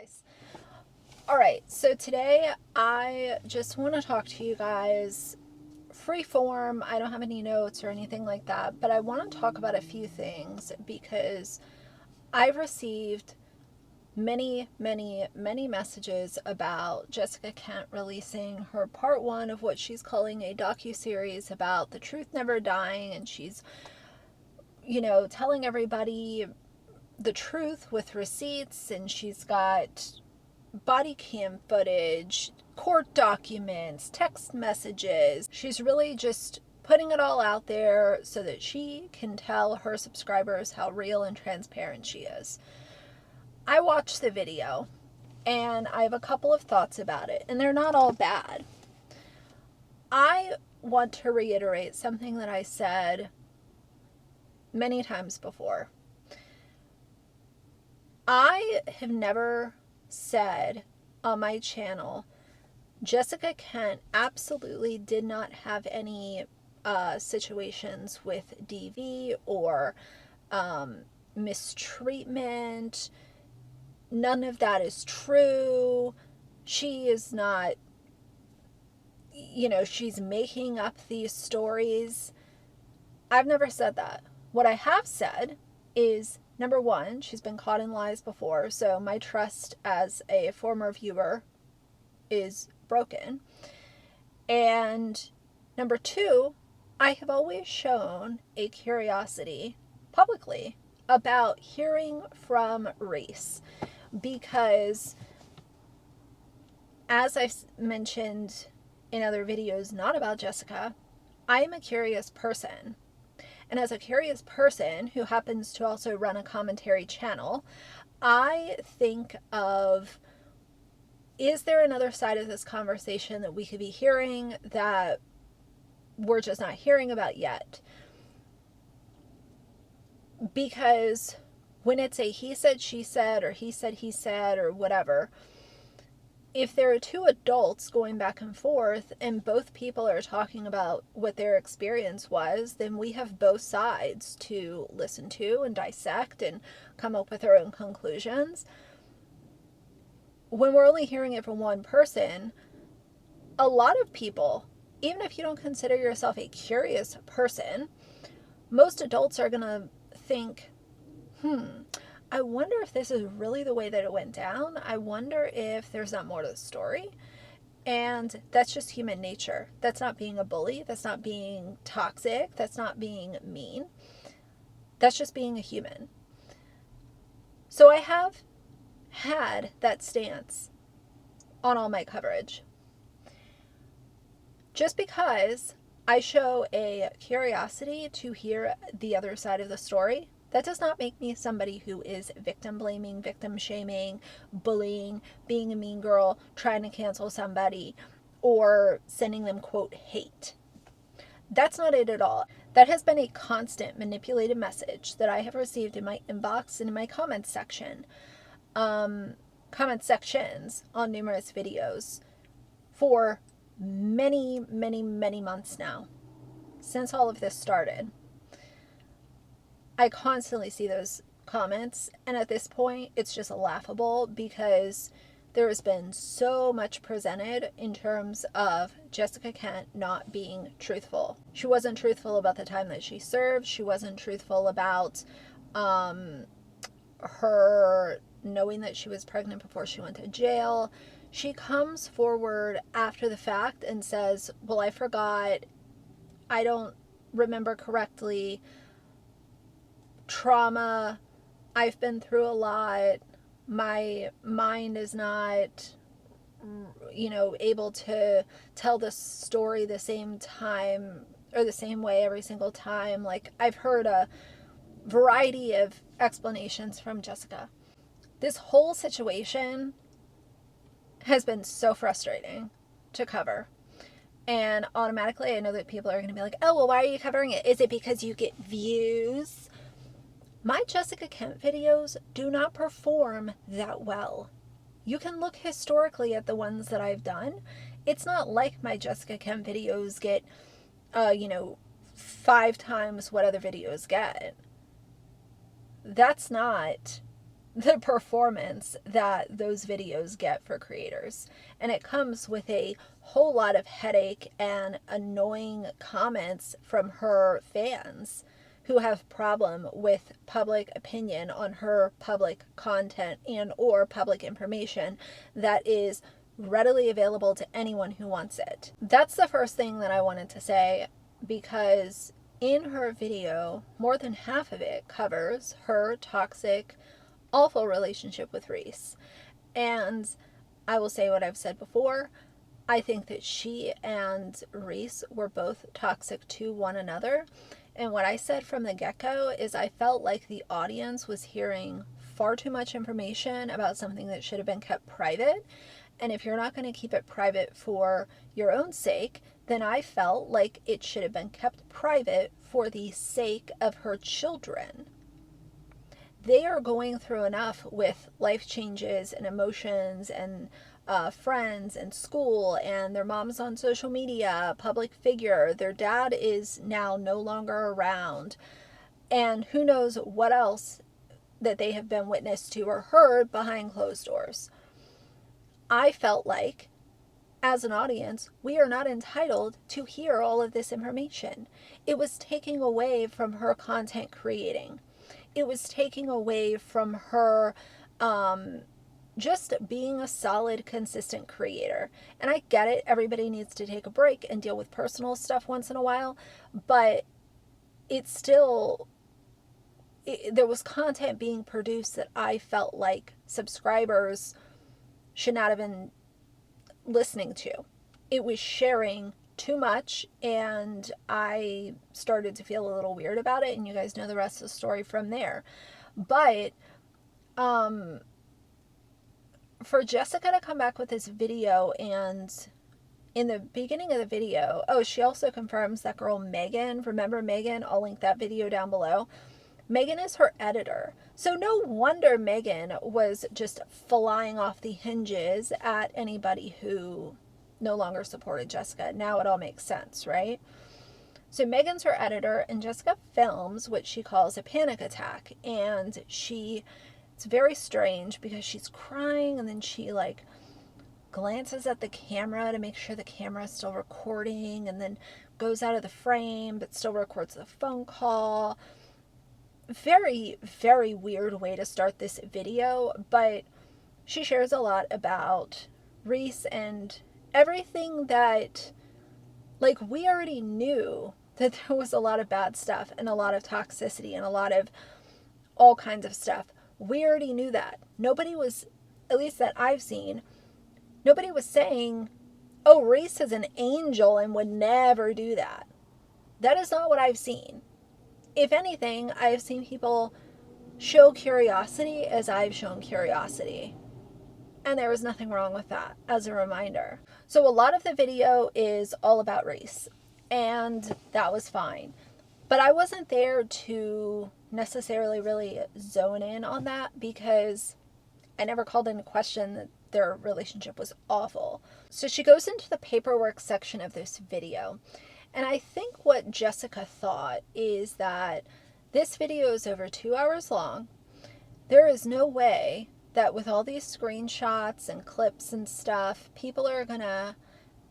guys. Alright, so today I just want to talk to you guys free form. I don't have any notes or anything like that, but I want to talk about a few things because I've received many messages about Jessica Kent releasing her part 1 of what she's calling a docuseries about the truth never dying, and she's, telling everybody the truth with receipts, and she's got body cam footage, court documents, text messages. She's really just putting it all out there so that she can tell her subscribers how real and transparent she is. I watched the video and I have a couple of thoughts about it, and they're not all bad. I want to reiterate something that I said many times before. I have never said on my channel Jessica Kent absolutely did not have any situations with DV or mistreatment. None of that is true. She is not, she's making up these stories. I've never said that. What I have said is, number one, she's been caught in lies before, so my trust as a former viewer is broken. And number two, I have always shown a curiosity publicly about hearing from Reese, because as I've mentioned in other videos not about Jessica, I am a curious person. And as a curious person who happens to also run a commentary channel, I think of, is there another side of this conversation that we could be hearing that we're just not hearing about yet? Because when it's a he said, she said, or he said, he said, or whatever, if there are two adults going back and forth and both people are talking about what their experience was, then we have both sides to listen to and dissect and come up with our own conclusions. When we're only hearing it from one person, a lot of people, even if you don't consider yourself a curious person, most adults are going to think, I wonder if this is really the way that it went down. I wonder if there's not more to the story. And that's just human nature. That's not being a bully. That's not being toxic. That's not being mean. That's just being a human. So I have had that stance on all my coverage. Just because I show a curiosity to hear the other side of the story, that does not make me somebody who is victim blaming, victim shaming, bullying, being a mean girl, trying to cancel somebody, or sending them, quote, hate. That's not it at all. That has been a constant manipulated message that I have received in my inbox and in my comment section, comment sections on numerous videos for many months now, since all of this started. I constantly see those comments, and at this point it's just laughable because there has been so much presented in terms of Jessica Kent not being truthful. She wasn't truthful about the time that she served. She wasn't truthful about her knowing that she was pregnant before she went to jail. She comes forward after the fact and says, well, I forgot, I don't remember correctly, trauma, I've been through a lot, my mind is not, able to tell the story the same time or the same way every single time. Like, I've heard a variety of explanations from Jessica. This whole situation has been so frustrating to cover. And automatically I know that people are going to be like, oh, well, why are you covering it? Is it because you get views? My Jessica Kent videos do not perform that well. You can look historically at the ones that I've done. It's not like my Jessica Kent videos get, 5 times what other videos get. That's not the performance that those videos get for creators. And it comes with a whole lot of headache and annoying comments from her fans who have problem with public opinion on her public content and or public information that is readily available to anyone who wants it. That's the first thing that I wanted to say, because in her video, more than half of it covers her toxic, awful relationship with Reese. And I will say what I've said before. I think that she and Reese were both toxic to one another. And what I said from the get-go is I felt like the audience was hearing far too much information about something that should have been kept private. And if you're not going to keep it private for your own sake, then I felt like it should have been kept private for the sake of her children. They are going through enough with life changes and emotions and friends and school, and their mom's on social media, public figure. Their dad is now no longer around. And who knows what else that they have been witness to or heard behind closed doors. I felt like, as an audience, we are not entitled to hear all of this information. It was taking away from her content creating. It was taking away from her just being a solid, consistent creator. And I get it, everybody needs to take a break and deal with personal stuff once in a while, but it's still, there was content being produced that I felt like subscribers should not have been listening to. It was sharing too much, and I started to feel a little weird about it, and you guys know the rest of the story from there. But for Jessica to come back with this video, and in the beginning of the video, oh, she also confirms that girl Megan, remember Megan? I'll link that video down below. Megan is her editor. So no wonder Megan was just flying off the hinges at anybody who no longer supported Jessica. Now it all makes sense, right? So Megan's her editor, and Jessica films what she calls a panic attack. And it's very strange because she's crying, and then she like glances at the camera to make sure the camera is still recording, and then goes out of the frame but still records the phone call. Very, very weird way to start this video, but she shares a lot about Reese and everything that, like, we already knew that there was a lot of bad stuff and a lot of toxicity and a lot of all kinds of stuff. We already knew that. Nobody was, at least that I've seen, nobody was saying, oh, Reese is an angel and would never do that. That is not what I've seen. If anything, I've seen people show curiosity as I've shown curiosity. And there was nothing wrong with that, as a reminder. So a lot of the video is all about Reese, and that was fine. But I wasn't there to necessarily really zone in on that, because I never called into question that their relationship was awful. So she goes into the paperwork section of this video. And I think what Jessica thought is that this video is over 2 hours long. There is no way that with all these screenshots and clips and stuff, people are going to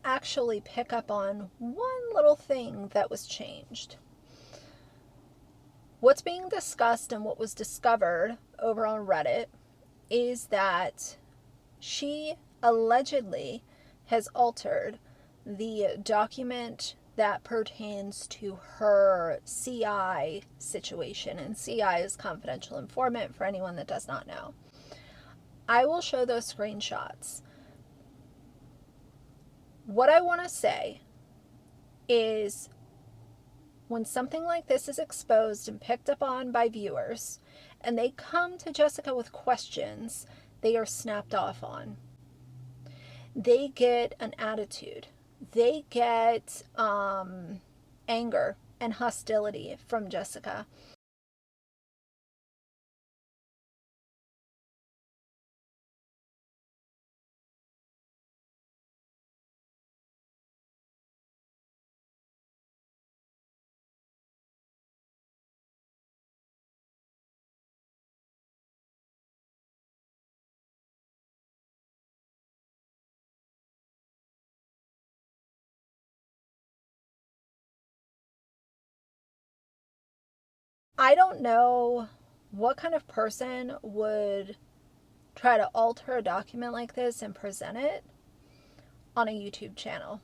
actually pick up on one little thing that was changed. What's being discussed and what was discovered over on Reddit is that she allegedly has altered the document that pertains to her CI situation. And CI is confidential informant for anyone that does not know. I will show those screenshots. What I want to say is, when something like this is exposed and picked up on by viewers, and they come to Jessica with questions, they are snapped off on. They get an attitude. They get anger and hostility from Jessica. I don't know what kind of person would try to alter a document like this and present it on a YouTube channel.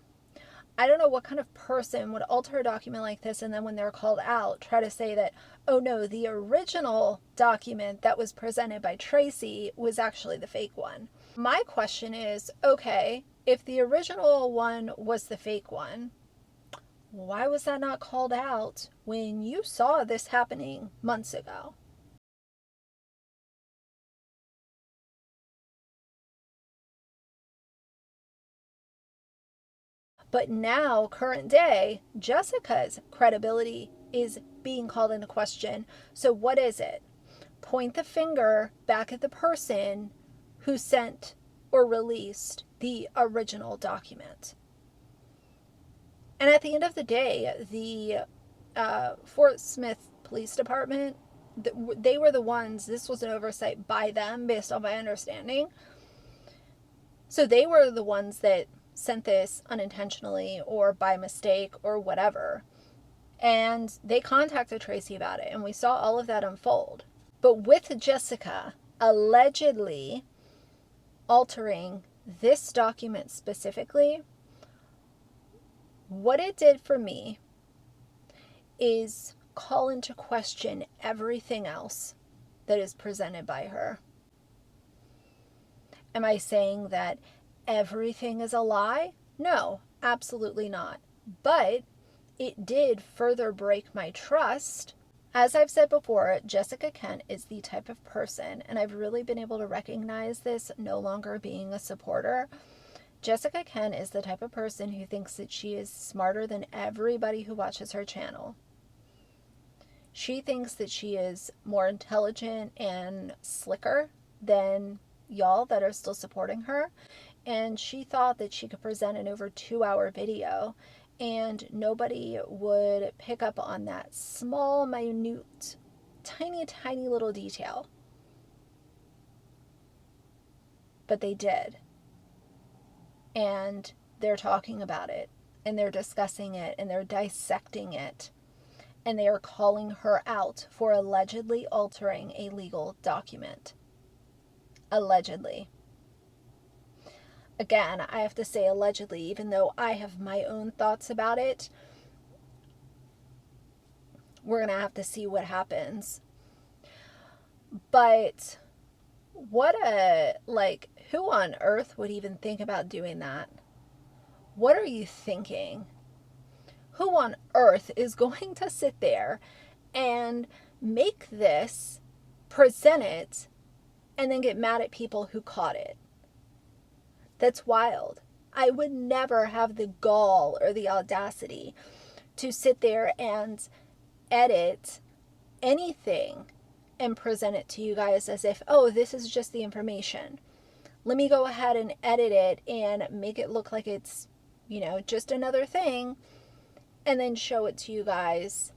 I don't know what kind of person would alter a document like this and then when they're called out, try to say that, oh no, the original document that was presented by Tracy was actually the fake one. My question is, okay, if the original one was the fake one, why was that not called out when you saw this happening months ago? But now, current day, Jessica's credibility is being called into question. So, what is it? Point the finger back at the person who sent or released the original document. And at the end of the day, the Fort Smith Police Department, they were the ones, this was an oversight by them based on my understanding. So they were the ones that sent this unintentionally or by mistake or whatever. And they contacted Tracy about it, and we saw all of that unfold. But with Jessica allegedly altering this document specifically, what it did for me is call into question everything else that is presented by her. Am I saying that everything is a lie? No, absolutely not. But it did further break my trust. As I've said before, Jessica Kent is the type of person, and I've really been able to recognize this no longer being a supporter. Jessica Kent is the type of person who thinks that she is smarter than everybody who watches her channel. She thinks that she is more intelligent and slicker than y'all that are still supporting her. And she thought that she could present an over 2-hour video and nobody would pick up on that small, minute, tiny, tiny little detail. But they did. And they're talking about it, and they're discussing it, and they're dissecting it, and they are calling her out for allegedly altering a legal document. Allegedly. Again, I have to say allegedly, even though I have my own thoughts about it. We're going to have to see what happens. But who on earth would even think about doing that? What are you thinking? Who on earth is going to sit there and make this, present it, and then get mad at people who caught it? That's wild. I would never have the gall or the audacity to sit there and edit anything and present it to you guys as if, oh, this is just the information. Let me go ahead and edit it and make it look like it's, just another thing, and then show it to you guys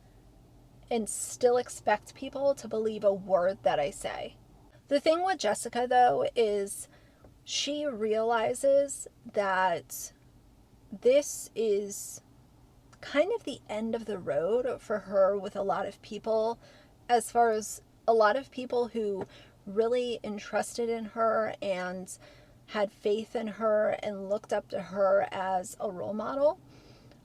and still expect people to believe a word that I say. The thing with Jessica, though, is she realizes that this is kind of the end of the road for her with a lot of people, as far as a lot of people who really entrusted in her and had faith in her and looked up to her as a role model.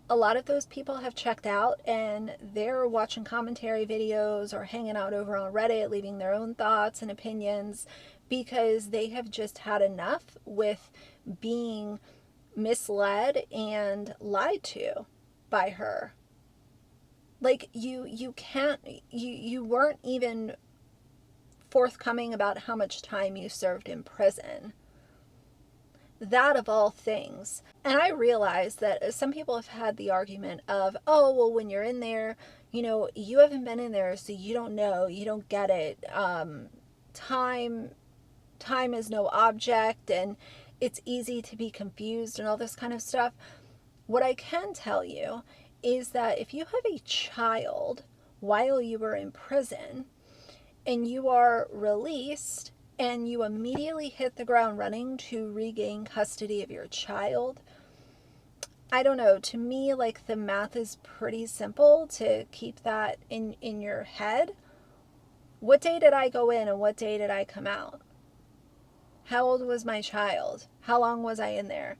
A lot of those people have checked out and they're watching commentary videos or hanging out over on Reddit, leaving their own thoughts and opinions because they have just had enough with being misled and lied to by her. Like you can't, you weren't even forthcoming about how much time you served in prison. That of all things. And I realize that some people have had the argument of, oh, well, when you're in there, you haven't been in there, so you don't know, you don't get it. Time is no object, and it's easy to be confused and all this kind of stuff. What I can tell you is that if you have a child while you were in prison and you are released and you immediately hit the ground running to regain custody of your child, I don't know, to me, the math is pretty simple to keep that in your head. What day did I go in and what day did I come out? How old was my child? How long was I in there?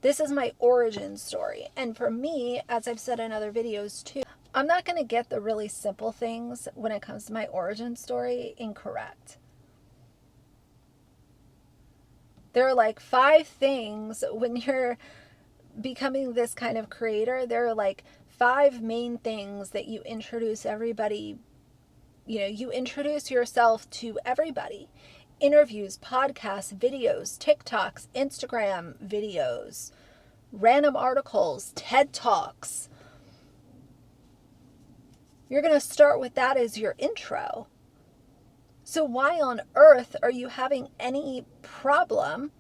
This is my origin story. And for me, as I've said in other videos too, I'm not going to get the really simple things when it comes to my origin story incorrect. There are like 5 things when you're becoming this kind of creator. There are like 5 main things that you introduce everybody. You introduce yourself to everybody. Interviews, podcasts, videos, TikToks, Instagram videos, random articles, TED Talks. You're going to start with that as your intro. So why on earth are you having any problem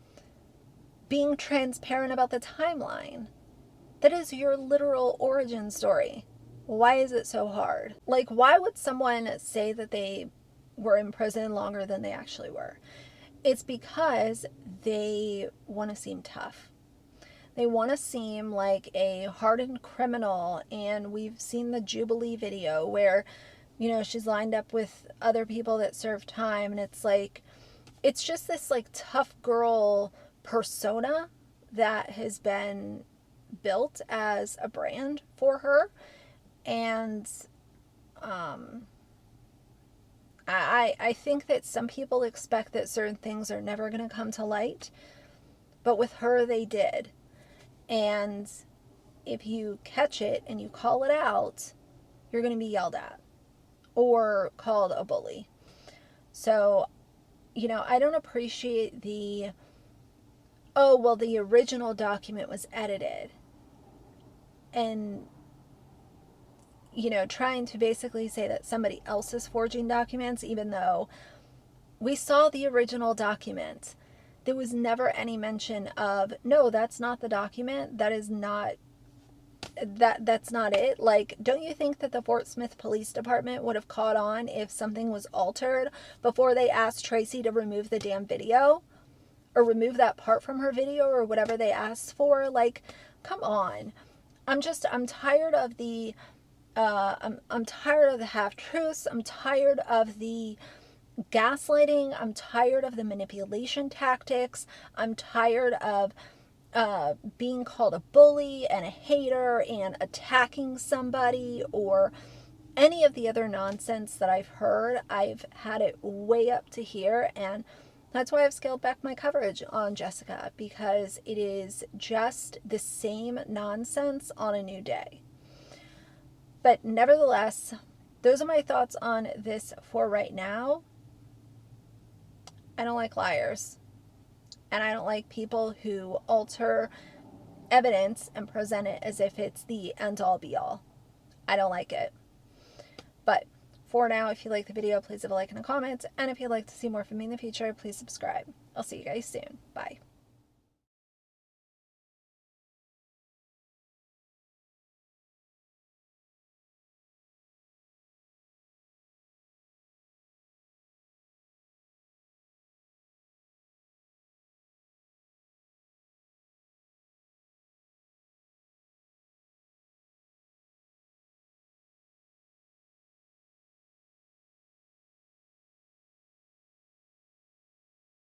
being transparent about the timeline? That is your literal origin story. Why is it so hard? Like, why would someone say that they were in prison longer than they actually were? It's because they want to seem tough. They want to seem like a hardened criminal. And we've seen the Jubilee video where, she's lined up with other people that serve time. And it's like, it's just this like tough girl persona that has been built as a brand for her. And I think that some people expect that certain things are never going to come to light, but with her they did. And if you catch it and you call it out, you're going to be yelled at or called a bully. So, I don't appreciate the original document was edited. And trying to basically say that somebody else is forging documents, even though we saw the original document. There was never any mention of, no, that's not the document. That's not it. Like, don't you think that the Fort Smith Police Department would have caught on if something was altered before they asked Tracy to remove the damn video or remove that part from her video or whatever they asked for? Like, come on. I'm tired of the I'm tired of the half-truths. I'm tired of the gaslighting. I'm tired of the manipulation tactics. I'm tired of being called a bully and a hater and attacking somebody or any of the other nonsense that I've heard. I've had it way up to here, and that's why I've scaled back my coverage on Jessica, because it is just the same nonsense on a new day. But nevertheless, those are my thoughts on this for right now. I don't like liars. And I don't like people who alter evidence and present it as if it's the end-all be-all. I don't like it. But for now, if you like the video, please leave a like and a comment. And if you'd like to see more from me in the future, please subscribe. I'll see you guys soon. Bye.